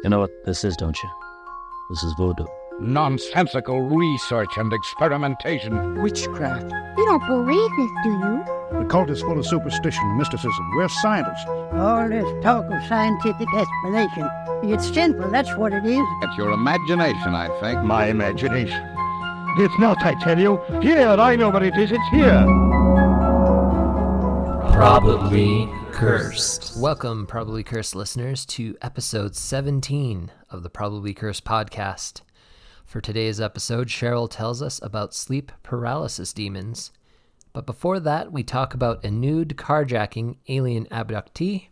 You know what this is, don't you? This is voodoo. Nonsensical research and experimentation. Witchcraft. You don't believe this, do you? The cult is full of superstition and mysticism. We're scientists. All this talk of scientific explanation. It's sinful, that's what it is. It's your imagination, I think. My imagination. It's not, I tell you. Here, I know what it is. It's here. Probably Cursed. Welcome, Probably Cursed listeners, to episode 17 of the Probably Cursed podcast. For today's episode, Sheryl tells us about sleep paralysis demons. But before that, we talk about a nude carjacking alien abductee,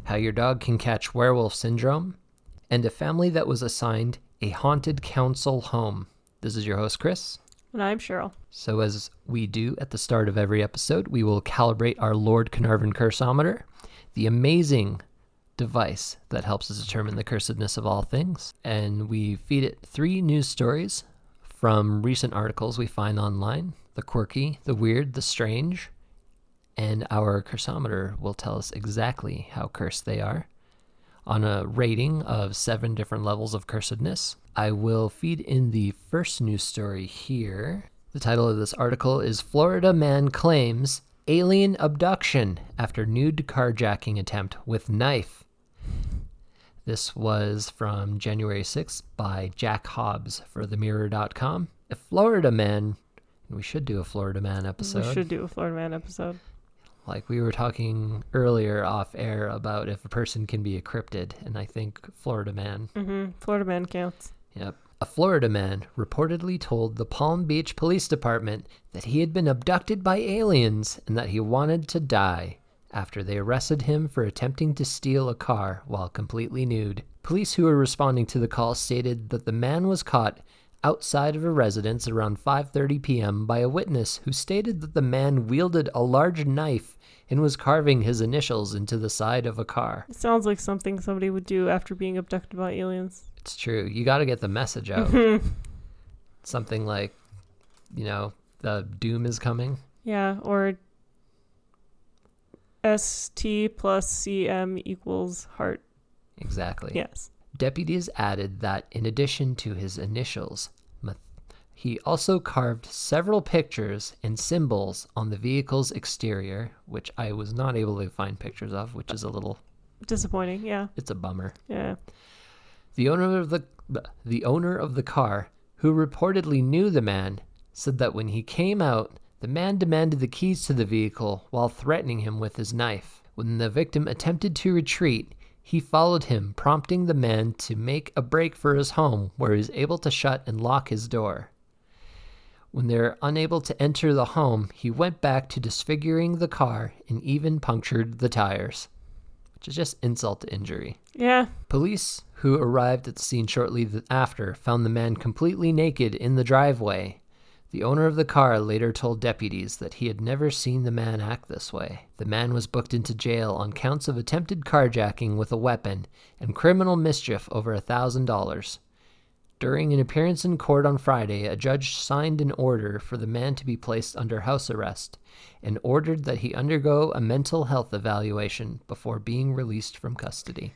how your dog can catch werewolf syndrome, and a family that was assigned a haunted council home. This is your host, Chris. And I'm Sheryl. So as we do at the start of every episode, we will calibrate our Lord Carnarvon Cursometer, the amazing device that helps us determine the cursedness of all things. And we feed it 3 news stories from recent articles we find online: the quirky, the weird, the strange. And our cursometer will tell us exactly how cursed they are on a rating of 7 different levels of cursedness. I will feed in the first news story here. The title of this article is Florida Man Claims Alien Abduction After Nude Carjacking Attempt with Knife. This was from January 6th by Jack Hobbs for themirror.com. A Florida man, and we should do a Florida Man episode. We should do a Florida Man episode. Like we were talking earlier off air about if a person can be a cryptid, and I think Florida Man. Florida Man counts. Yep. A Florida man reportedly told the Palm Beach Police Department that he had been abducted by aliens and that he wanted to die after they arrested him for attempting to steal a car while completely nude. Police who were responding to the call stated that the man was caught outside of a residence around 5:30 p.m. by a witness who stated that the man wielded a large knife and was carving his initials into the side of a car. It sounds like something somebody would do after being abducted by aliens. It's true. You got to get the message out. Something like, the doom is coming. Yeah, or ST plus CM equals heart. Exactly. Yes. Deputies added that in addition to his initials, he also carved several pictures and symbols on the vehicle's exterior, which I was not able to find pictures of, which is a little disappointing. Yeah. It's a bummer. Yeah. The owner of the car, who reportedly knew the man, said that when he came out, the man demanded the keys to the vehicle while threatening him with his knife. When the victim attempted to retreat, he followed him, prompting the man to make a break for his home, where he was able to shut and lock his door. When they were unable to enter the home, he went back to disfiguring the car and even punctured the tires, which is just insult to injury. Yeah. Police who arrived at the scene shortly after found the man completely naked in the driveway. The owner of the car later told deputies that he had never seen the man act this way. The man was booked into jail on counts of attempted carjacking with a weapon and criminal mischief over $1,000. During an appearance in court on Friday, a judge signed an order for the man to be placed under house arrest and ordered that he undergo a mental health evaluation before being released from custody.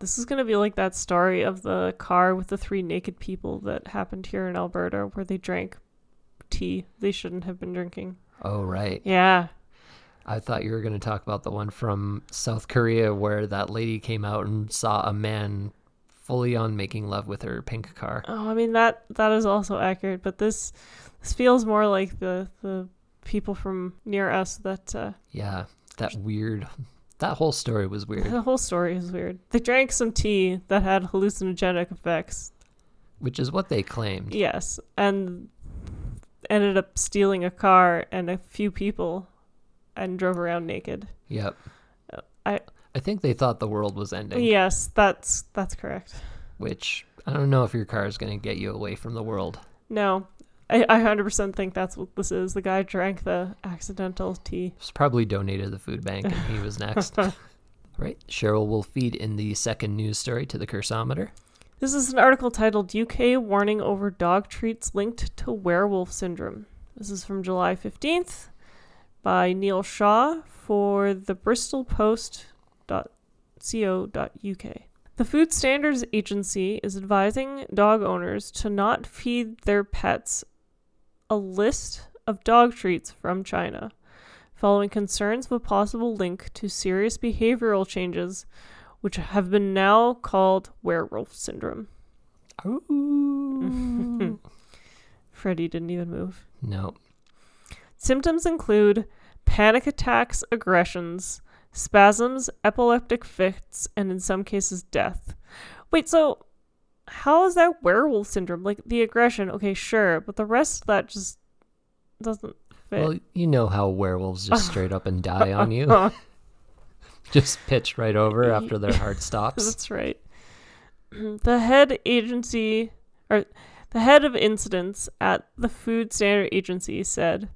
This is going to be like that story of the car with the 3 naked people that happened here in Alberta where they drank tea they shouldn't have been drinking. Oh, right. Yeah. I thought you were going to talk about the one from South Korea where that lady came out and saw a man fully on making love with her pink car. Oh, I mean, that is also accurate, but this feels more like the people from near us that... Yeah, that whole story was weird. The whole story is weird. They drank some tea that had hallucinogenic effects. Which is what they claimed. Yes, and ended up stealing a car and a few people and drove around naked. Yep. I think they thought the world was ending. Yes, that's correct. Which, I don't know if your car is going to get you away from the world. No, I 100% think that's what this is. The guy drank the accidental tea. He's probably donated to the food bank and he was next. Right. Sheryl will feed in the second news story to the cursometer. This is an article titled UK Warning Over Dog Treats Linked to Werewolf Syndrome. This is from July 15th by Neil Shaw for the bristolpost.co.uk. The Food Standards Agency is advising dog owners to not feed their pets a list of dog treats from China, following concerns of a possible link to serious behavioral changes, which have been now called werewolf syndrome. Ooh. Freddie didn't even move. No. Symptoms include panic attacks, aggressions, spasms, epileptic fits, and in some cases, death. Wait, so how is that werewolf syndrome? Like, the aggression, okay, sure, but the rest of that just doesn't fit. Well, you know how werewolves just straight up and die on you. Just pitch right over after their heart stops. That's right. The head of incidents at the Food Standard Agency said,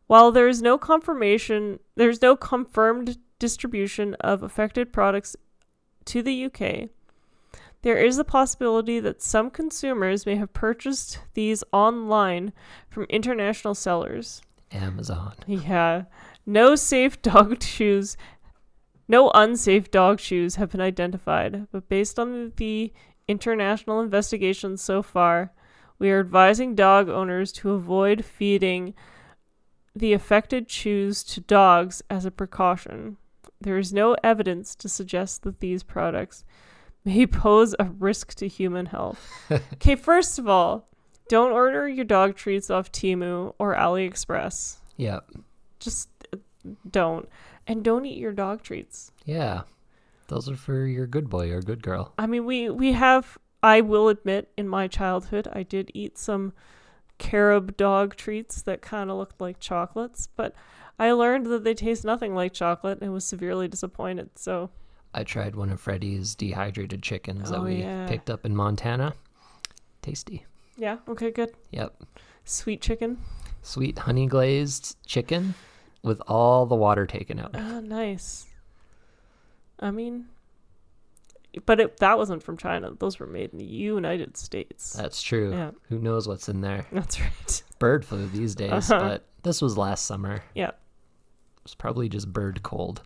while there is no confirmed distribution of affected products to the UK, there is a possibility that some consumers may have purchased these online from international sellers. Amazon. Yeah. No unsafe dog chews have been identified, but based on the international investigations so far, we are advising dog owners to avoid feeding the affected chews to dogs as a precaution. There is no evidence to suggest that these products may pose a risk to human health. Okay, first of all, don't order your dog treats off Temu or AliExpress. Yeah. Just don't. And don't eat your dog treats. Yeah. Those are for your good boy or good girl. I mean, we have, I will admit, in my childhood, I did eat some carob dog treats that kind of looked like chocolates, but I learned that they taste nothing like chocolate and was severely disappointed, so. I tried one of Freddie's dehydrated chickens that we yeah. picked up in Montana. Tasty. Yeah, okay, good. Yep. Sweet chicken. Sweet honey glazed chicken with all the water taken out. Oh, nice. I mean, but that wasn't from China. Those were made in the United States. That's true. Yeah. Who knows what's in there? That's right. Bird flu these days, but this was last summer. Yeah. It was probably just bird cold.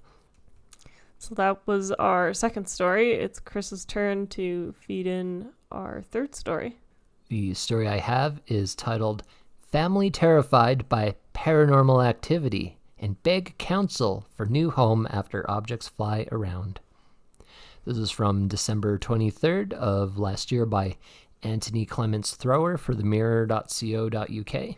So that was our second story. It's Chris's turn to feed in our third story. The story I have is titled Family Terrified by Paranormal Activity and Beg Counsel for New Home After Objects Fly Around. This is from December 23rd of last year by Anthony Clements Thrower for themirror.co.uk.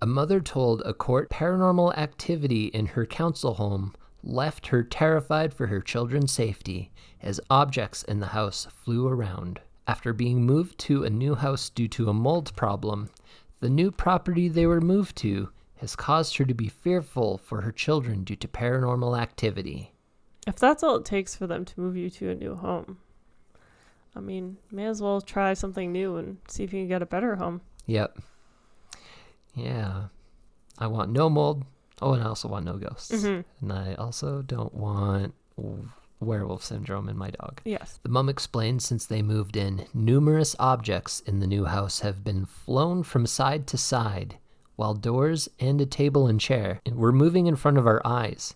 A mother told a court paranormal activity in her council home left her terrified for her children's safety as objects in the house flew around. After being moved to a new house due to a mold problem, the new property they were moved to has caused her to be fearful for her children due to paranormal activity. If that's all it takes for them to move you to a new home, I mean, may as well try something new and see if you can get a better home. Yep. Yeah. I want no mold. Oh, and I also want no ghosts. Mm-hmm. And I also don't want werewolf syndrome in my dog. Yes. The mom explained since they moved in, numerous objects in the new house have been flown from side to side, while doors and a table and chair were moving in front of our eyes.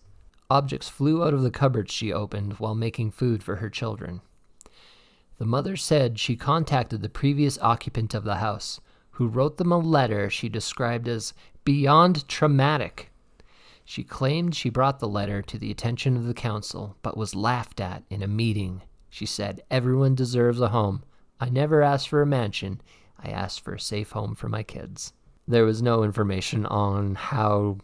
Objects flew out of the cupboards she opened while making food for her children. The mother said she contacted the previous occupant of the house, who wrote them a letter she described as beyond traumatic. She claimed she brought the letter to the attention of the council, but was laughed at in a meeting. She said, "Everyone deserves a home. I never asked for a mansion. I asked for a safe home for my kids." There was no information on how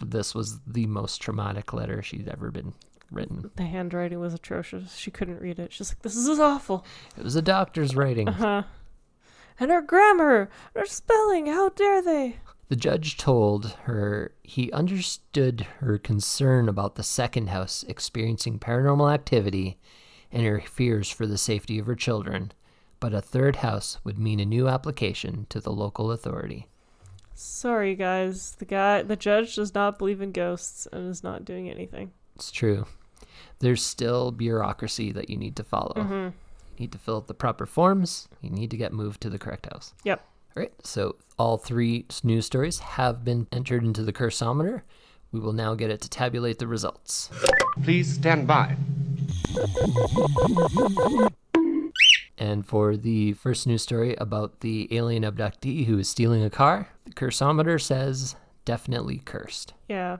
this was the most traumatic letter she'd ever been written. The handwriting was atrocious. She couldn't read it. She's like, this is awful. It was a doctor's writing. Uh-huh. And her grammar, her spelling, how dare they? The judge told her he understood her concern about the second house experiencing paranormal activity and her fears for the safety of her children, but a third house would mean a new application to the local authority. Sorry, guys. The judge does not believe in ghosts and is not doing anything. It's true. There's still bureaucracy that you need to follow. Mm-hmm. You need to fill out the proper forms. You need to get moved to the correct house. Yep. All right, so all three news stories have been entered into the cursometer. We will now get it to tabulate the results. Please stand by. And for the first news story about the alien abductee who is stealing a car, the cursometer says definitely cursed. Yeah.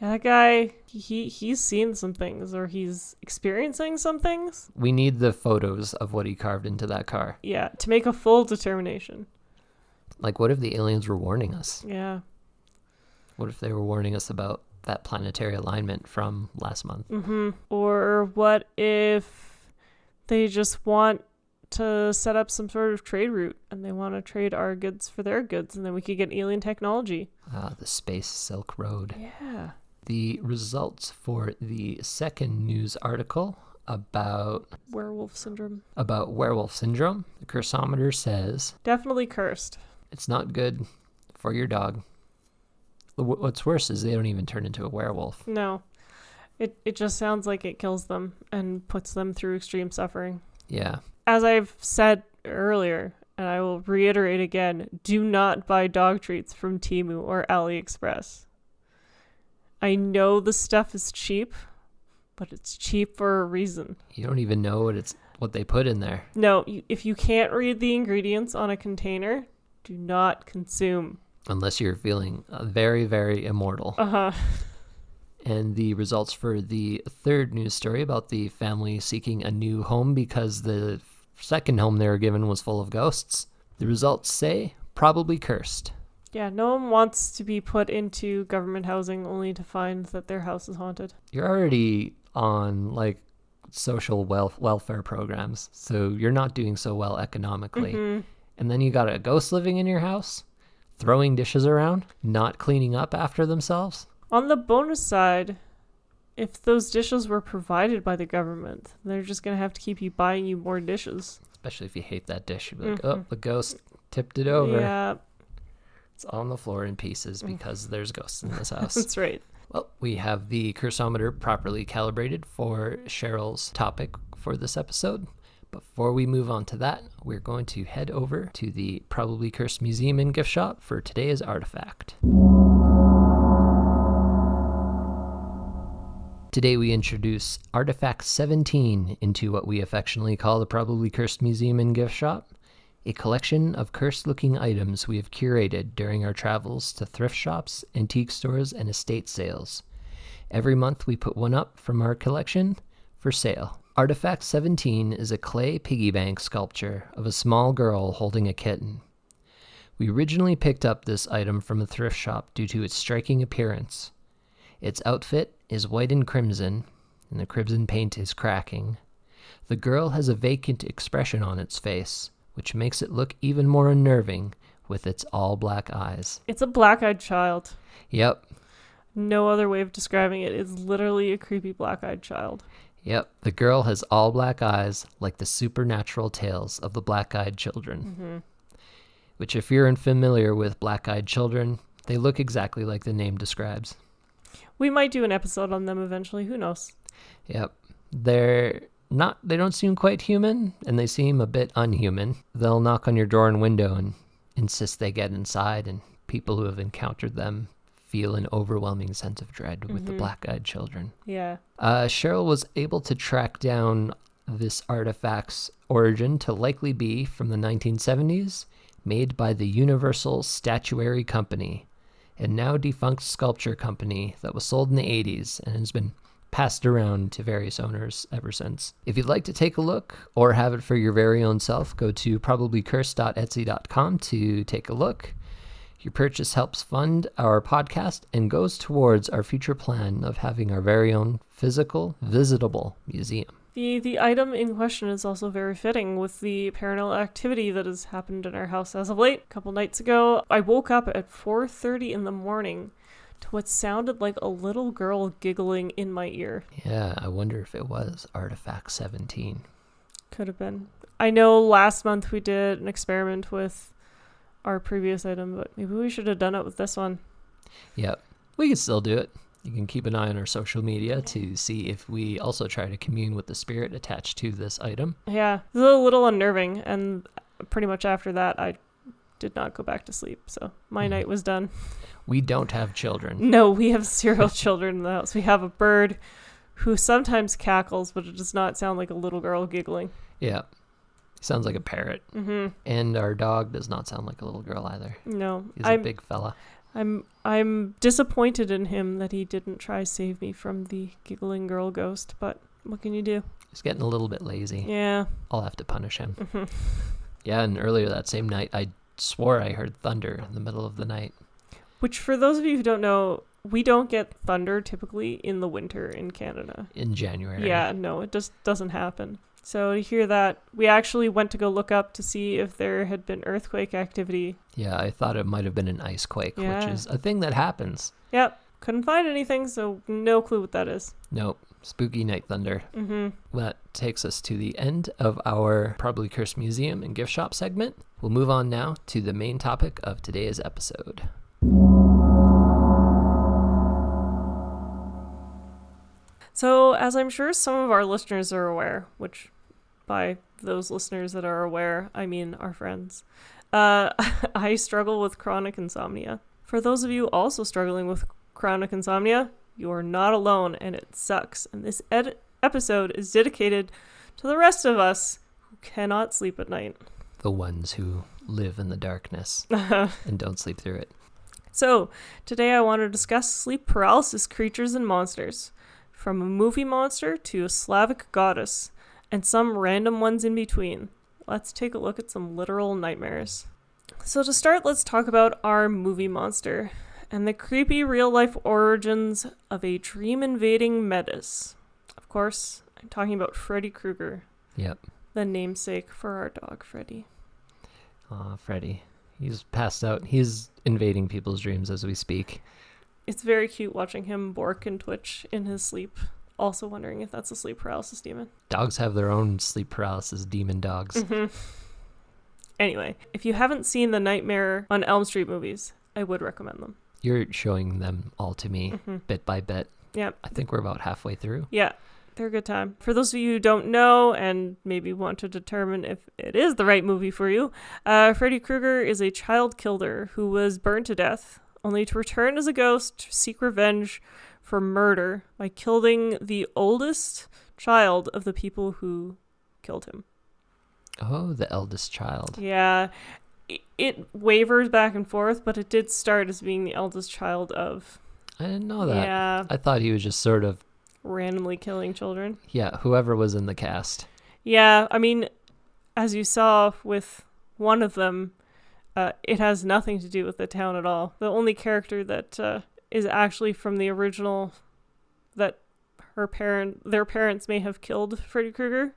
Yeah, that guy, he's seen some things, or he's experiencing some things. We need the photos of what he carved into that car. Yeah, to make a full determination. Like, what if the aliens were warning us? Yeah. What if they were warning us about that planetary alignment from last month? Mm-hmm. Or what if they just want to set up some sort of trade route, and they want to trade our goods for their goods, and then we could get alien technology. The Space Silk Road. Yeah. The results for the second news article about Werewolf syndrome. the cursometer says Definitely cursed. it's not good for your dog. What's worse is they don't even turn into a werewolf. No. It just sounds like it kills them and puts them through extreme suffering. Yeah. As I've said earlier, and I will reiterate again, do not buy dog treats from Temu or AliExpress. I know the stuff is cheap, but it's cheap for a reason. You don't even know what they put in there. No, if you can't read the ingredients on a container, do not consume. Unless you're feeling very, very immortal. Uh-huh. And the results for the third news story about the family seeking a new home because the second home they were given was full of ghosts. The results say probably cursed. Yeah, no one wants to be put into government housing only to find that their house is haunted. You're already on like social welfare programs, so you're not doing so well economically. Mm-hmm. And then you got a ghost living in your house, throwing dishes around, not cleaning up after themselves. On the bonus side, if those dishes were provided by the government, they're just going to have to keep you buying you more dishes. Especially if you hate that dish. You'd be like, oh, the ghost tipped it over. Yeah. It's on the floor in pieces because there's ghosts in this house. That's right. Well, we have the cursometer properly calibrated for Sheryl's topic for this episode. Before we move on to that, we're going to head over to the Probably Cursed Museum and Gift Shop for today's artifact. Today we introduce Artifact 17 into what we affectionately call the Probably Cursed Museum and Gift Shop, a collection of cursed-looking items we have curated during our travels to thrift shops, antique stores, and estate sales. Every month we put one up from our collection for sale. Artifact 17 is a clay piggy bank sculpture of a small girl holding a kitten. We originally picked up this item from a thrift shop due to its striking appearance. Its outfit is white and crimson the crimson paint is cracking. The girl has a vacant expression on its face, which makes it look even more unnerving with its all-black eyes. It's a black-eyed child. Yep. No other way of describing it. It's literally a creepy black-eyed child. Yep. The girl has all black eyes like the supernatural tales of the black-eyed children. Mm-hmm. Which, if you're unfamiliar with black-eyed children, they look exactly like the name describes. We might do an episode on them eventually. Who knows? Yep. They don't seem quite human, and they seem a bit unhuman. They'll knock on your door and window and insist they get inside, and people who have encountered them feel an overwhelming sense of dread with the black-eyed children. Yeah. Sheryl was able to track down this artifact's origin to likely be from the 1970s, made by the Universal Statuary Company, a now defunct sculpture company that was sold in the 80s and has been passed around to various owners ever since. If you'd like to take a look or have it for your very own self, go to probablycursed.etsy.com to take a look. Your purchase helps fund our podcast and goes towards our future plan of having our very own physical, visitable museum. The item in question is also very fitting with the paranormal activity that has happened in our house as of late. A couple nights ago, I woke up at 4:30 in the morning to what sounded like a little girl giggling in my ear. Yeah, I wonder if it was Artifact 17. Could have been. I know last month we did an experiment with our previous item, but maybe we should have done it with this one. Yep, we can still do it. You can keep an eye on our social media to see if we also try to commune with the spirit attached to this item. Yeah, it was a little unnerving, and pretty much after that, I did not go back to sleep, so my night was done. We don't have children. No, we have 0 children in the house. We have a bird who sometimes cackles, but it does not sound like a little girl giggling. Yeah. Sounds like a parrot. Mm-hmm. And our dog does not sound like a little girl either. No. He's a big fella. I'm disappointed in him that he didn't try save me from the giggling girl ghost, but what can you do? He's getting a little bit lazy. Yeah. I'll have to punish him. Yeah, and earlier that same night, I swore I heard thunder in the middle of the night. Which, for those of you who don't know, we don't get thunder typically in the winter in Canada. In January. Yeah, no, it just doesn't happen. So to hear that, we actually went to go look up to see if there had been earthquake activity. Yeah, I thought it might have been an ice quake, Yeah. which is a thing that happens. Yep, couldn't find anything, so no clue what that is. Nope. Spooky night thunder. Mm-hmm. That takes us to the end of our Probably Cursed Museum and Gift Shop segment. We'll move on now to the main topic of today's episode. So, as I'm sure some of our listeners are aware, which by those listeners that are aware, I mean our friends, I struggle with chronic insomnia. For those of you also struggling with chronic insomnia, you are not alone, and it sucks. And this episode is dedicated to the rest of us who cannot sleep at night. The ones who live in the darkness and don't sleep through it. So, today I want to discuss sleep paralysis creatures and monsters. From a movie monster to a Slavic goddess, and some random ones in between. Let's take a look at some literal nightmares. So to start, let's talk about our movie monster, and the creepy real-life origins of a dream-invading menace. Of course, I'm talking about Freddy Krueger. Yep. The namesake for our dog, Freddy. Aw, Freddy. He's passed out. He's invading people's dreams as we speak. It's very cute watching him bork and twitch in his sleep. Also wondering if that's a sleep paralysis demon. Dogs have their own sleep paralysis demon dogs. Mm-hmm. Anyway, if you haven't seen the Nightmare on Elm Street movies, I would recommend them. You're showing them all to me, bit by bit. Yep. I think we're about halfway through. Yeah, they're a good time. For those of you who don't know and maybe want to determine if it is the right movie for you, Freddy Krueger is a child killer who was burned to death, only to return as a ghost to seek revenge for murder by killing the oldest child of the people who killed him. Oh, the eldest child. Yeah, it wavers back and forth, but it did start as being the eldest child of... I didn't know that. Yeah. I thought he was just sort of... randomly killing children. Yeah, whoever was in the cast. Yeah, I mean, as you saw with one of them, it has nothing to do with the town at all. The only character that is actually from the original that their parents may have killed Freddy Krueger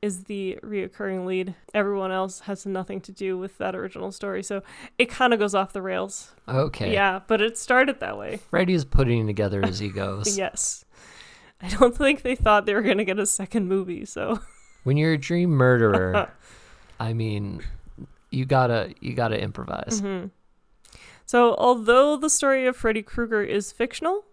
is the reoccurring lead. Everyone else has nothing to do with that original story, so it kind of goes off the rails. Okay. Yeah, but it started that way. Freddy's putting together as he goes. Yes. I don't think they thought they were going to get a second movie, so... When you're a dream murderer, I mean... You gotta improvise. Mm-hmm. So, although the story of Freddy Krueger is fictional,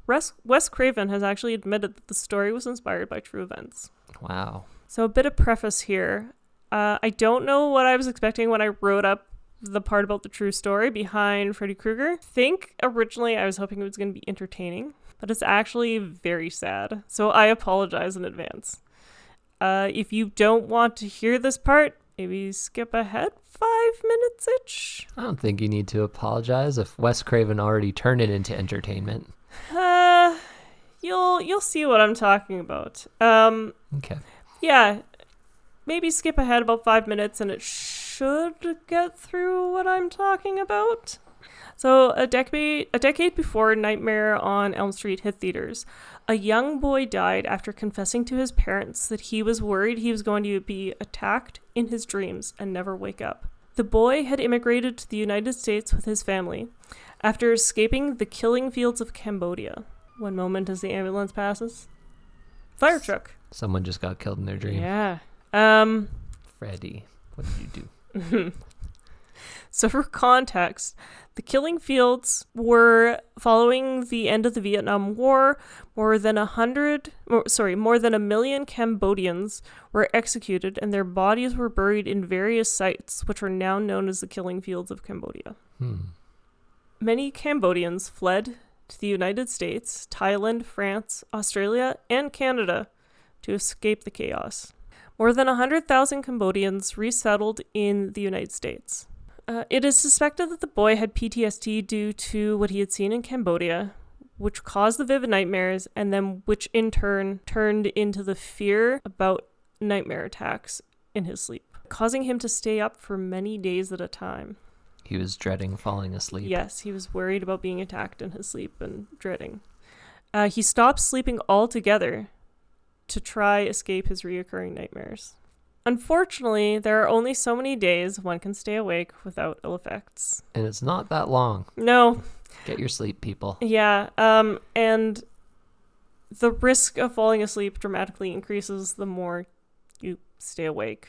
Wes Craven has actually admitted that the story was inspired by true events. Wow. So, a bit of preface here. I don't know what I was expecting when I wrote up the part about the true story behind Freddy Krueger. I think originally I was hoping it was going to be entertaining, but it's actually very sad. So, I apologize in advance. If you don't want to hear this part, maybe skip ahead 5 minutes-ish. I don't think you need to apologize if Wes Craven already turned it into entertainment. You'll see what I'm talking about. Okay. Yeah, maybe skip ahead about 5 minutes and it should get through what I'm talking about. So a decade before Nightmare on Elm Street hit theaters, a young boy died after confessing to his parents that he was worried he was going to be attacked in his dreams and never wake up. The boy had immigrated to the United States with his family after escaping the killing fields of Cambodia. One moment as the ambulance passes. Fire truck. Someone just got killed in their dream. Yeah. Freddy, what did you do? So for context, the killing fields were following the end of the Vietnam War. More than a million Cambodians were executed and their bodies were buried in various sites, which are now known as the killing fields of Cambodia. Many Cambodians fled to the United States, Thailand, France, Australia, and Canada to escape the chaos. More than 100,000 Cambodians resettled in the United States. It is suspected that the boy had PTSD due to what he had seen in Cambodia, which caused the vivid nightmares, and then which in turn turned into the fear about nightmare attacks in his sleep, causing him to stay up for many days at a time. He was dreading falling asleep. Yes, he was worried about being attacked in his sleep and dreading. He stopped sleeping altogether to try escape his reoccurring nightmares. Unfortunately, there are only so many days one can stay awake without ill effects. And it's not that long. No. Get your sleep, people. Yeah, and the risk of falling asleep dramatically increases the more you stay awake.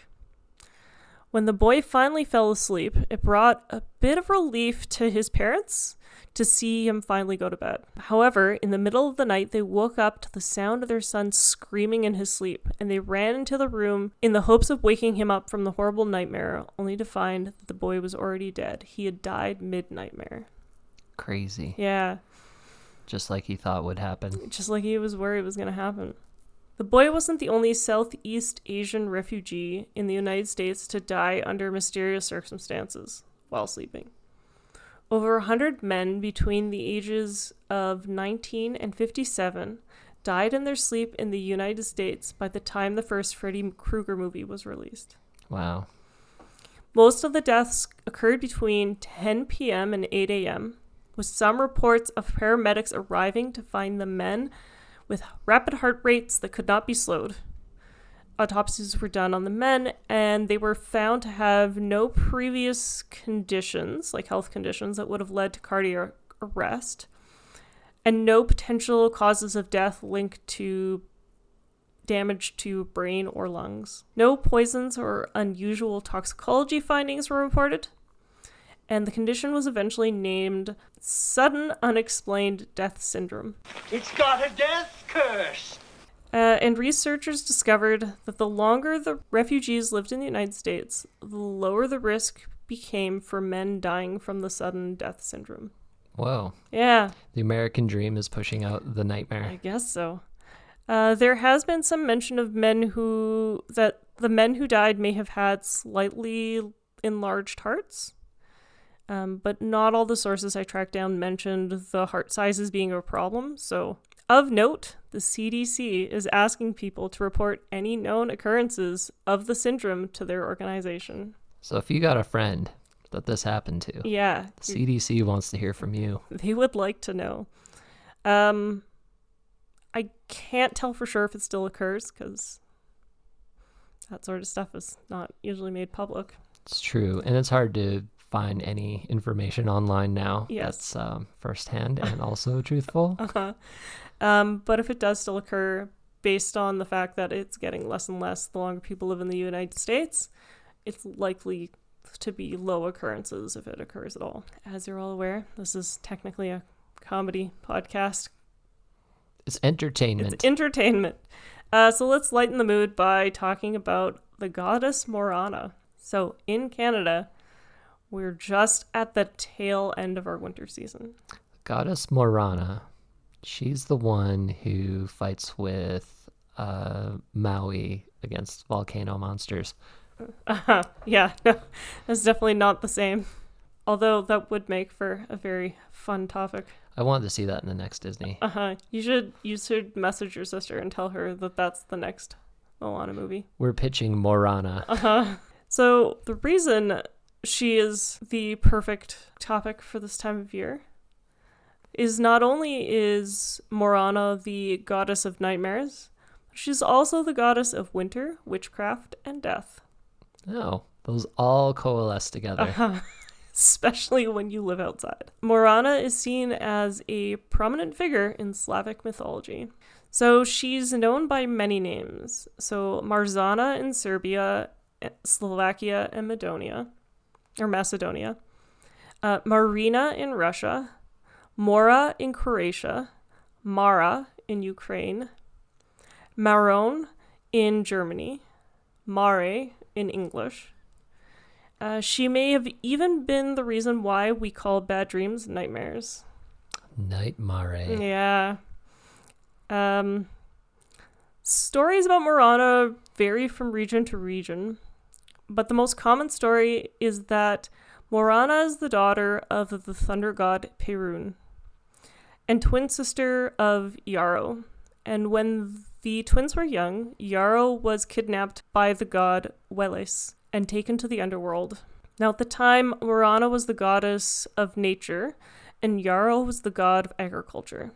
When the boy finally fell asleep, it brought a bit of relief to his parents to see him finally go to bed. However, in the middle of the night, they woke up to the sound of their son screaming in his sleep, and they ran into the room in the hopes of waking him up from the horrible nightmare, only to find that the boy was already dead. He had died mid-nightmare. Crazy. Yeah. Just like he thought would happen. Just like he was worried was going to happen. The boy wasn't the only Southeast Asian refugee in the United States to die under mysterious circumstances while sleeping. Over 100 men between the ages of 19 and 57 died in their sleep in the United States by the time the first Freddy Krueger movie was released. Wow. Most of the deaths occurred between 10 p.m. and 8 a.m., with some reports of paramedics arriving to find the men with rapid heart rates that could not be slowed. Autopsies were done on the men, and they were found to have no previous conditions, like health conditions, that would have led to cardiac arrest, and no potential causes of death linked to damage to brain or lungs. No poisons or unusual toxicology findings were reported, and the condition was eventually named Sudden Unexplained Death Syndrome. It's got a death curse. And researchers discovered that the longer the refugees lived in the United States, the lower the risk became for men dying from the sudden death syndrome. Whoa. Yeah. The American dream is pushing out the nightmare. I guess so. There has been some mention of that the men who died may have had slightly enlarged hearts. But not all the sources I tracked down mentioned the heart sizes being a problem. So, of note, the CDC is asking people to report any known occurrences of the syndrome to their organization. So if you got a friend that this happened to, Yeah. the CDC wants to hear from you. They would like to know. I can't tell for sure if it still occurs because that sort of stuff is not usually made public. It's true. And it's hard to find any information online now Yes. that's firsthand and also truthful. But if it does still occur, based on the fact that it's getting less and less the longer people live in the United States, it's likely to be low occurrences if it occurs at all. As you're all aware, this is technically a comedy podcast. It's entertainment. It's entertainment. So let's lighten the mood by talking about the goddess Morana. So in Canada, we're just at the tail end of our winter season. Goddess Morana, she's the one who fights with Maui against volcano monsters. Yeah, no, that's definitely not the same. Although that would make for a very fun topic. I wanted to see that in the next Disney. You should message your sister and tell her that that's the next Moana movie. We're pitching Morana. So the reason she is the perfect topic for this time of year is not only is Morana the goddess of nightmares, but she's also the goddess of winter, witchcraft, and death. Oh, those all coalesce together. Especially when you live outside. Morana is seen as a prominent figure in Slavic mythology. So she's known by many names. So Marzana in Serbia, Slovakia, and Macedonia. Marina in Russia. Mora in Croatia. Mara in Ukraine. Maron in Germany. Mare in English. She may have even been the reason why we call bad dreams nightmares. Nightmare. Yeah. Stories about Morana vary from region to region, but the most common story is that Morana is the daughter of the thunder god Perun and twin sister of Yarrow. And when the twins were young, Yarrow was kidnapped by the god Welis and taken to the underworld. Now, at the time, Morana was the goddess of nature, and Yarrow was the god of agriculture.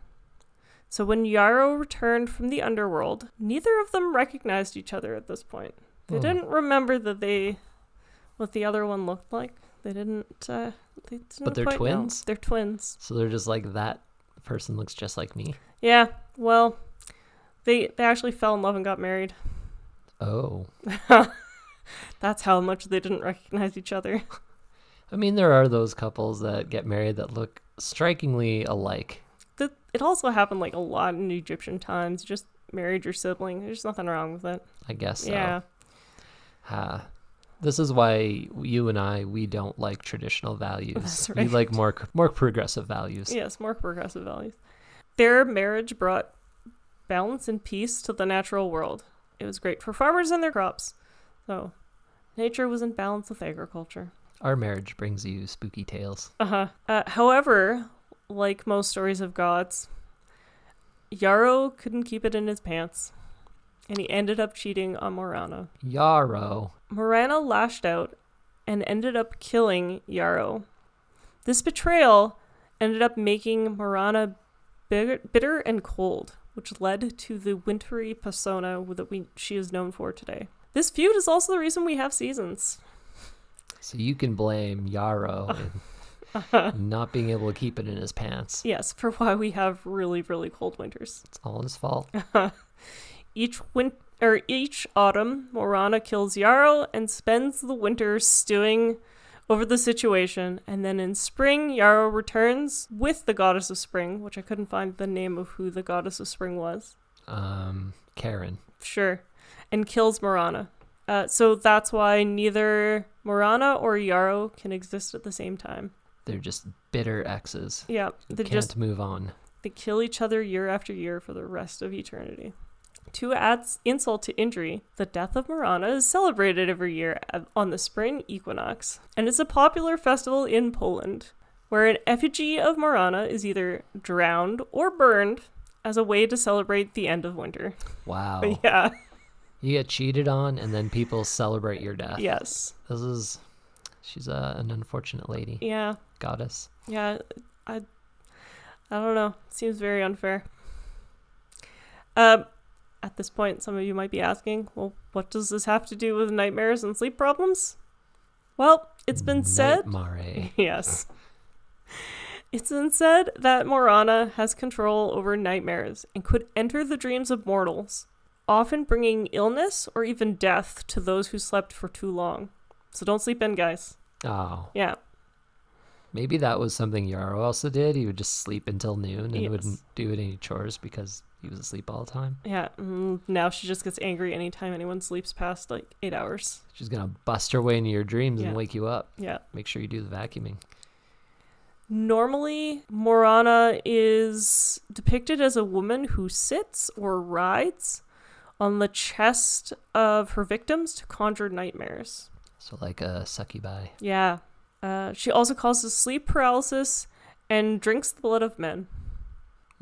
So when Yarrow returned from the underworld, neither of them recognized each other at this point. They didn't remember what the other one looked like. They didn't But they're quite know. twins? They're twins. So they're just like, that person looks just like me. Yeah, well, they actually fell in love and got married. Oh. That's how much they didn't recognize each other. I mean, there are those couples that get married that look strikingly alike. It also happened like a lot in Egyptian times. You just married your sibling. There's nothing wrong with it. I guess so. Yeah. This is why you and we don't like traditional values. That's We right. like more progressive values. Yes, more progressive values. Their marriage brought balance and peace to the natural world. It was great for farmers and their crops. So, nature was in balance with agriculture. Our marriage brings you spooky tales. However, like most stories of gods, Yarrow couldn't keep it in his pants, and he ended up cheating on Morana. Yarrow. Morana lashed out and ended up killing Yarrow. This betrayal ended up making Morana bitter and cold, which led to the wintry persona that she is known for today. This feud is also the reason we have seasons. So you can blame Yarrow and not being able to keep it in his pants. Yes, for why we have really, really cold winters. It's all his fault. Each autumn, Morana kills Yarrow and spends the winter stewing over the situation, and then in spring, Yarrow returns with the goddess of spring, which I couldn't find the name of who the goddess of spring was. Karen. Sure. And kills Morana. So that's why neither Morana or Yarrow can exist at the same time. They're just bitter exes. Yeah. They can't move on. They kill each other year after year for the rest of eternity. To add insult to injury, the death of Morana is celebrated every year on the spring equinox, and is a popular festival in Poland, where an effigy of Morana is either drowned or burned as a way to celebrate the end of winter. Wow. Yeah. You get cheated on, and then people celebrate your death. Yes. She's an unfortunate lady. Yeah. Goddess. Yeah. I don't know. Seems very unfair. At this point, some of you might be asking, well, what does this have to do with nightmares and sleep problems? Well, it's been said... Nightmare. Yes. It's been said that Morana has control over nightmares and could enter the dreams of mortals, often bringing illness or even death to those who slept for too long. So don't sleep in, guys. Oh. Yeah. Maybe that was something Yarrow also did. He would just sleep until noon and Yes. wouldn't do any chores because he was asleep all the time. Yeah. Now she just gets angry anytime anyone sleeps past like 8 hours. She's going to bust her way into your dreams Yeah. and wake you up. Yeah. Make sure you do the vacuuming. Normally, Morana is depicted as a woman who sits or rides on the chest of her victims to conjure nightmares. So like a succubi. Yeah. She also causes sleep paralysis and drinks the blood of men.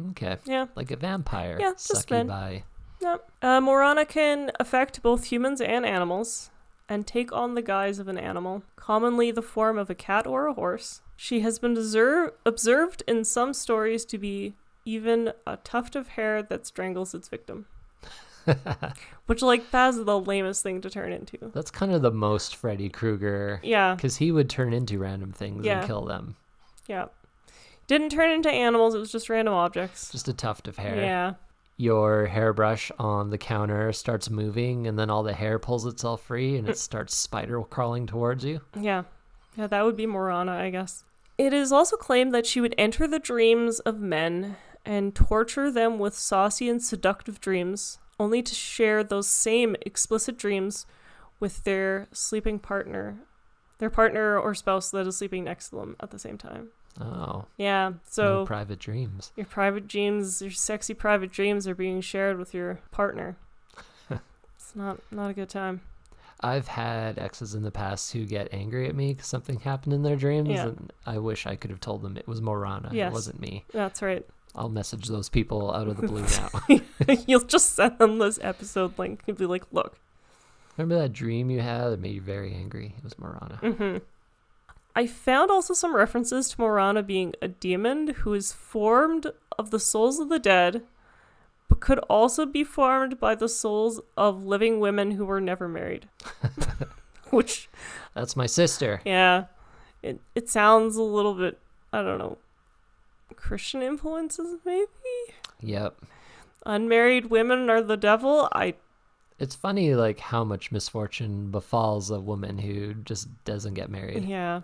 Okay. Yeah. Like a vampire. Yeah, just men. Succubi. Yep. Morana can affect both humans and animals and take on the guise of an animal, commonly the form of a cat or a horse. She has been observed in some stories to be even a tuft of hair that strangles its victim. Which, like, that's the lamest thing to turn into. That's kind of the most Freddy Krueger. Yeah. Because he would turn into random things Yeah. and kill them. Yeah. Didn't turn into animals, it was just random objects. Just a tuft of hair. Yeah. Your hairbrush on the counter starts moving and then all the hair pulls itself free and it starts spider crawling towards you. Yeah. Yeah, that would be Morana, I guess. It is also claimed that she would enter the dreams of men and torture them with saucy and seductive dreams, only to share those same explicit dreams with their sleeping partner, their partner or spouse that is sleeping next to them at the same time. Oh. Yeah, so No private dreams. your private dreams, your sexy private dreams are being shared with your partner. It's not a good time. I've had exes in the past who get angry at me because something happened in their dreams, Yeah. and I wish I could have told them it was Morana. Yes. It wasn't me. That's right. I'll message those people out of the blue now. You'll just send them this episode link. You'll be like, look. Remember that dream you had that made you very angry? It was Morana. Mm-hmm. I found also some references to Morana being a demon who is formed of the souls of the dead, but could also be formed by the souls of living women who were never married. Which, That's my sister. yeah, it sounds a little bit, I don't know, Christian influences maybe? Yep. Unmarried women are the devil? It's funny, like, how much misfortune befalls a woman who just doesn't get married. Yeah.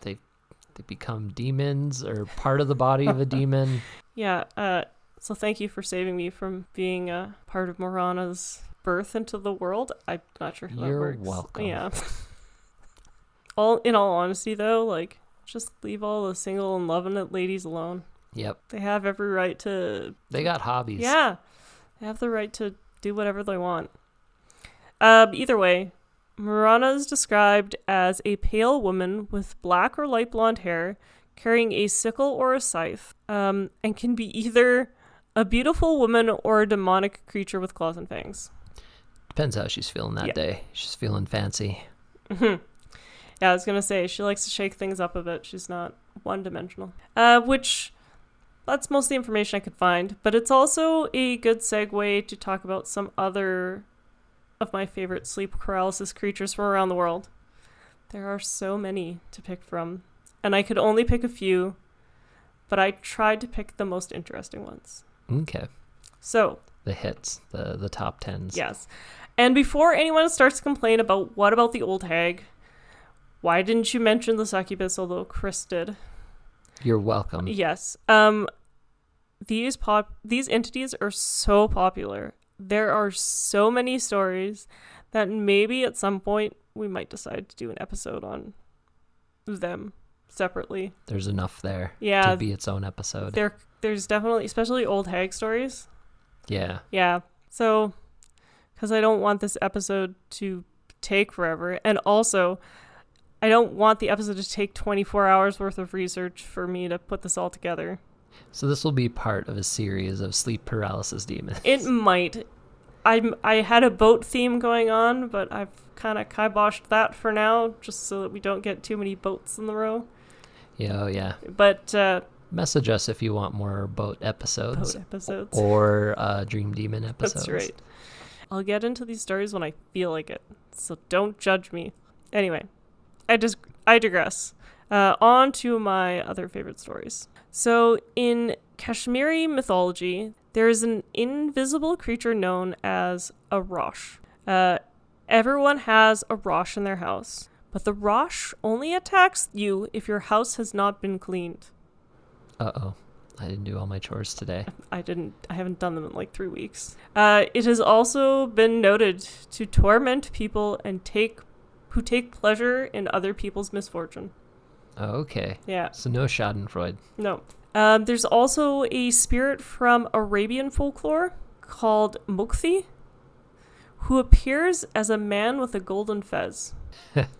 They become demons or part of the body of a demon. Yeah, so thank you for saving me from being a part of Morana's birth into the world. I'm not sure how that You're works. welcome. Yeah. In all honesty, though, like, just leave all the single and loving it ladies alone. Yep. They have every right to... They got hobbies. Yeah. They have the right to do whatever they want. Either way, Morana is described as a pale woman with black or light blonde hair, carrying a sickle or a scythe, and can be either a beautiful woman or a demonic creature with claws and fangs. Depends how she's feeling that Yeah. day. She's feeling fancy. Yeah, I was going to say, she likes to shake things up a bit. She's not one-dimensional. Which, that's most of the information I could find. But it's also a good segue to talk about some other of my favorite sleep paralysis creatures from around the world. There are so many to pick from. And I could only pick a few, but I tried to pick the most interesting ones. Okay. So, The hits, the top tens. yes. And before anyone starts to complain about what about the old hag, why didn't you mention the succubus, although Chris did? You're welcome. Yes. These entities are so popular. There are so many stories that maybe at some point we might decide to do an episode on them separately. There's enough there Yeah. to be its own episode. There's definitely, especially old hag stories. Yeah. Yeah. So, because I don't want this episode to take forever. And also, I don't want the episode to take 24 hours worth of research for me to put this all together. So this will be part of a series of sleep paralysis demons. It might. I had a boat theme going on, but I've kind of kiboshed that for now, just so that we don't get too many boats in the row. Yeah, oh yeah. But Message us if you want more boat episodes. boat episodes. Or Dream Demon episodes. That's right. I'll get into these stories when I feel like it, so don't judge me. Anyway, I digress. On to my other favorite stories. So, in Kashmiri mythology, there is an invisible creature known as a Rosh. Everyone has a Rosh in their house, but the Rosh only attacks you if your house has not been cleaned. Uh-oh. I didn't do all my chores today. I haven't done them in like 3 weeks. It has also been noted to torment people and who take pleasure in other people's misfortune. Oh, okay. Yeah. So no Schadenfreude. No. There's also a spirit from Arabian folklore called Mukthi, who appears as a man with a golden fez.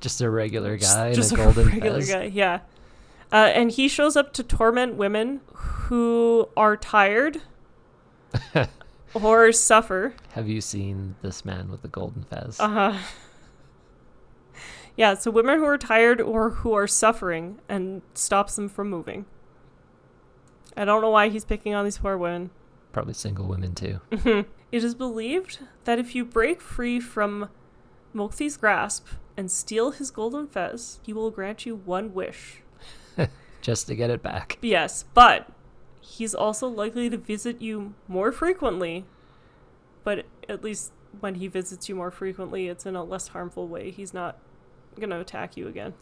Just a regular guy Just in a golden regular fez. guy, yeah. And he shows up to torment women who are tired or suffer. Have you seen this man with the golden fez? Uh-huh. Yeah, so women who are tired or who are suffering and stops them from moving. I don't know why he's picking on these poor women. Probably single women too. It is believed that if you break free from Mokthi's grasp and steal his golden fez, he will grant you one wish. Just to get it back. Yes, but he's also likely to visit you more frequently. But at least when he visits you more frequently, it's in a less harmful way. He's not going to attack you again.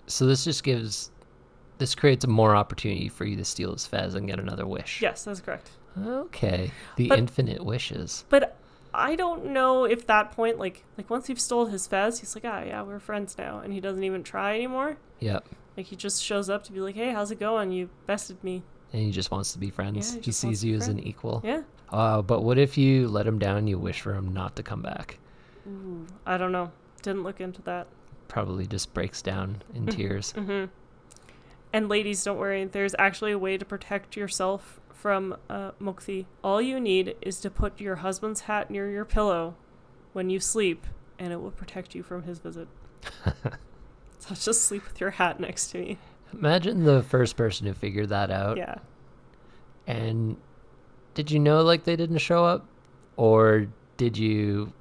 So this creates more opportunity for you to steal his fez and get another wish. Yes, that's correct. Okay. The But- infinite wishes. But I don't know if that point, like once you've stole his fez, he's like, yeah, we're friends now. And he doesn't even try anymore. Yep. Like, he just shows up to be like, hey, how's it going? You bested me. And he just wants to be friends. Yeah, he he just wants sees to be you as an friends. equal. Yeah. But what if you let him down and you wish for him not to come back? Ooh, I don't know. Didn't look into that. Probably just breaks down in tears. Mm-hmm. And ladies, don't worry. There's actually a way to protect yourself from Mukti. All you need is to put your husband's hat near your pillow when you sleep, and it will protect you from his visit. So just sleep with your hat next to me. Imagine the first person who figured that out. Yeah. And did you know like they didn't show up? Or did you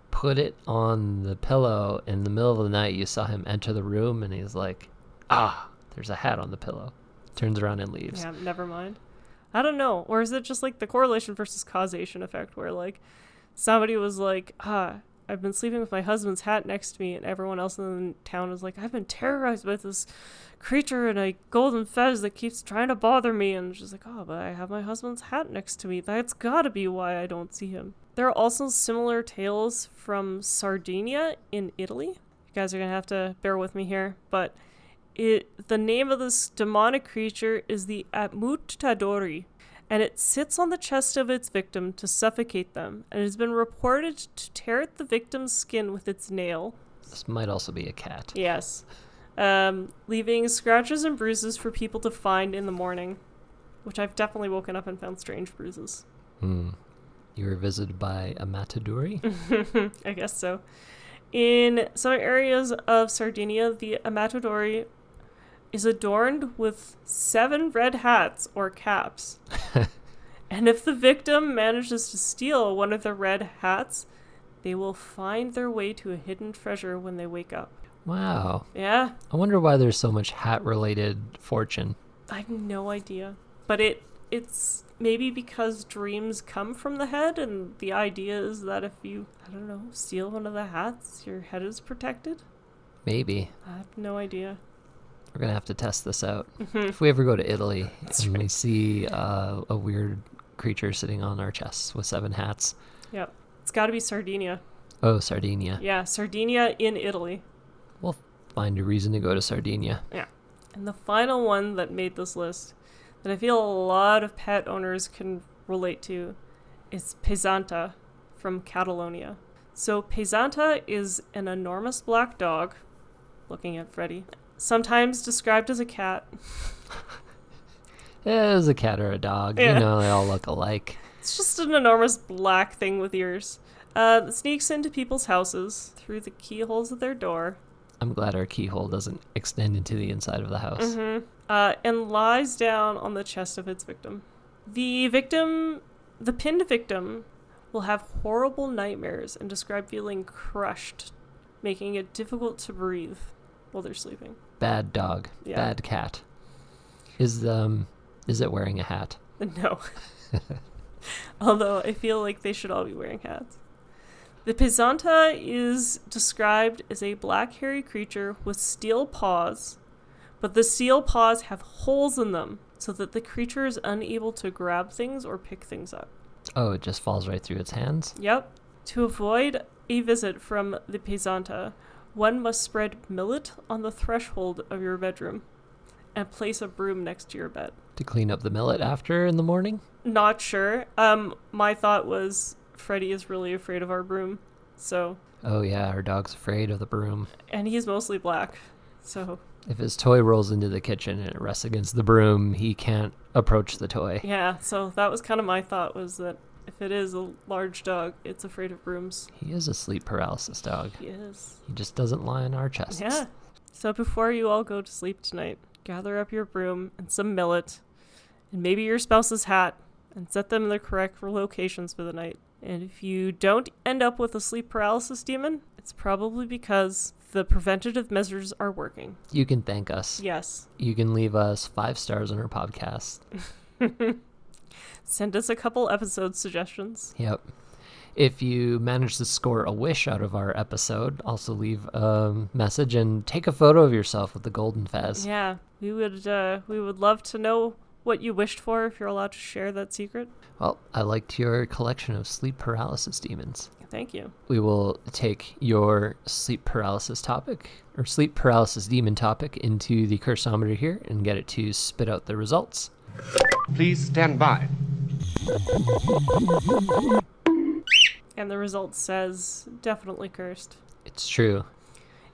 put it on the pillow in the middle of the night? You saw him enter the room and he's like, there's a hat on the pillow. Turns around and leaves. Yeah, never mind. I don't know. Or is it just like the correlation versus causation effect where like somebody was like, I've been sleeping with my husband's hat next to me, and everyone else in the town is like, I've been terrorized by this creature in a golden fez that keeps trying to bother me. And she's like, but I have my husband's hat next to me. That's gotta be why I don't see him. There are also similar tales from Sardinia in Italy. You guys are gonna have to bear with me here, but the name of this demonic creature is the Ammutadori, and it sits on the chest of its victim to suffocate them, and it has been reported to tear at the victim's skin with its nail. This might also be a cat. Yes. Leaving scratches and bruises for people to find in the morning, which I've definitely woken up and found strange bruises. You were visited by a matadori? I guess so. In some areas of Sardinia, the Amatadori is adorned with 7 red hats or caps. And if the victim manages to steal one of the red hats, they will find their way to a hidden treasure when they wake up. Wow. Yeah. I wonder why there's so much hat-related fortune. I have no idea. But it's maybe because dreams come from the head, and the idea is that if you, steal one of the hats, your head is protected? Maybe. I have no idea. We're going to have to test this out. If we ever go to Italy and we see a weird creature sitting on our chests with 7 hats. Yep. It's got to be Sardinia. Oh, Sardinia. Yeah, Sardinia in Italy. We'll find a reason to go to Sardinia. Yeah. And the final one that made this list that I feel a lot of pet owners can relate to is Pesanta from Catalonia. So Pesanta is an enormous black dog, looking at Freddy, sometimes described as a cat. It is a cat or a dog. Yeah. You know, they all look alike. It's just an enormous black thing with ears. That sneaks into people's houses through the keyholes of their door. I'm glad our keyhole doesn't extend into the inside of the house. And lies down on the chest of its victim. The pinned victim, will have horrible nightmares and describe feeling crushed, making it difficult to breathe while they're sleeping. Bad dog. Yeah. Bad cat. Is it wearing a hat? No. Although I feel like they should all be wearing hats. The Pesanta is described as a black hairy creature with steel paws, but the steel paws have holes in them so that the creature is unable to grab things or pick things up. Oh, it just falls right through its hands? Yep. To avoid a visit from the Pesanta, one must spread millet on the threshold of your bedroom and place a broom next to your bed. To clean up the millet after in the morning? Not sure. My thought was Freddy is really afraid of our broom, so... Oh yeah, our dog's afraid of the broom. And he's mostly black, so... If his toy rolls into the kitchen and it rests against the broom, he can't approach the toy. Yeah, so that was kind of my thought, was that if it is a large dog, it's afraid of brooms. He is a sleep paralysis dog. He is. He just doesn't lie on our chests. Yeah. So before you all go to sleep tonight, gather up your broom and some millet, and maybe your spouse's hat, and set them in the correct locations for the night. And if you don't end up with a sleep paralysis demon, it's probably because the preventative measures are working. You can thank us. Yes. You can leave us 5 stars on our podcast. Send us a couple episode suggestions. Yep. If you manage to score a wish out of our episode, also leave a message and take a photo of yourself with the golden fez. Yeah, we would love to know what you wished for, if you're allowed to share that secret. Well, I liked your collection of sleep paralysis demons. Thank you. We will take your sleep paralysis topic, or sleep paralysis demon topic, into the cursometer here and get it to spit out the results. Please stand by. And the result says definitely cursed. It's true.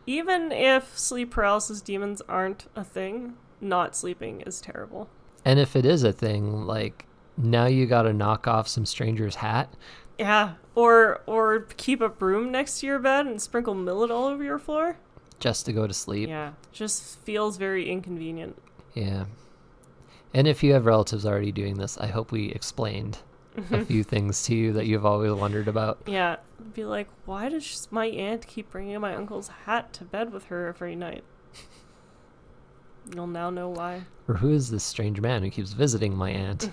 Even if sleep paralysis demons aren't a thing, not sleeping is terrible. And if it is a thing, like, now you gotta knock off some stranger's hat. Yeah, or keep a broom next to your bed and sprinkle millet all over your floor. Just to go to sleep. Yeah, just feels very inconvenient. Yeah. And if you have relatives already doing this, I hope we explained a few things to you that you've always wondered about. Yeah, be like, why does my aunt keep bringing my uncle's hat to bed with her every night? You'll now know why. Or who is this strange man who keeps visiting my aunt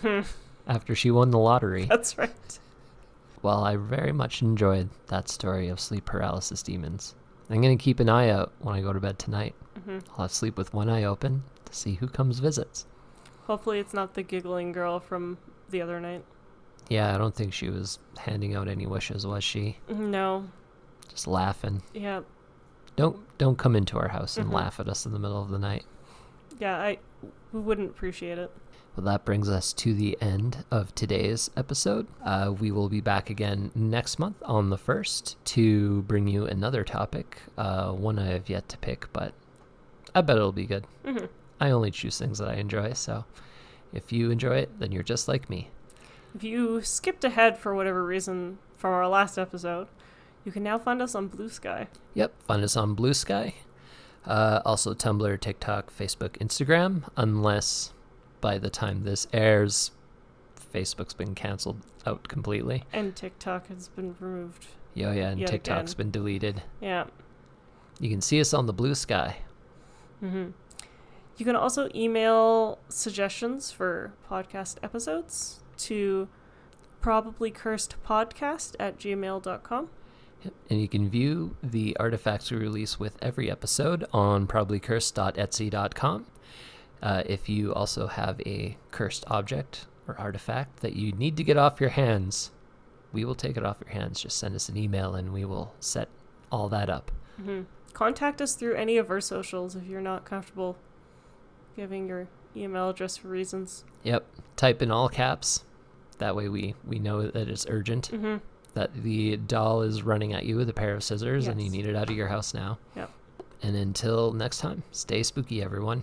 after she won the lottery? That's right. Well, I very much enjoyed that story of sleep paralysis demons. I'm going to keep an eye out when I go to bed tonight. I'll have sleep with one eye open to see who comes visits. Hopefully it's not the giggling girl from the other night. Yeah, I don't think she was handing out any wishes, was she? No. Just laughing. Yeah. Don't come into our house and laugh at us in the middle of the night. Yeah, we wouldn't appreciate it. Well, that brings us to the end of today's episode. We will be back again next month on the 1st to bring you another topic. One I have yet to pick, but I bet it'll be good. I only choose things that I enjoy, so if you enjoy it, then you're just like me. If you skipped ahead for whatever reason from our last episode, you can now find us on Blue Sky. Yep, find us on Blue Sky. Also Tumblr, TikTok, Facebook, Instagram, unless by the time this airs, Facebook's been canceled out completely. And TikTok has been removed. Yeah, and yet TikTok's again. been deleted. Yeah. You can see us on the Blue Sky. You can also email suggestions for podcast episodes to probablycursedpodcast@gmail.com. Yep. And you can view the artifacts we release with every episode on probablycursed.etsy.com. If you also have a cursed object or artifact that you need to get off your hands, we will take it off your hands. Just send us an email and we will set all that up. Contact us through any of our socials if you're not comfortable giving your email address for reasons. Yep. Type in all caps. That way we know that it's urgent. That the doll is running at you with a pair of scissors and you need it out of your house now. Yep. And until next time, stay spooky, everyone.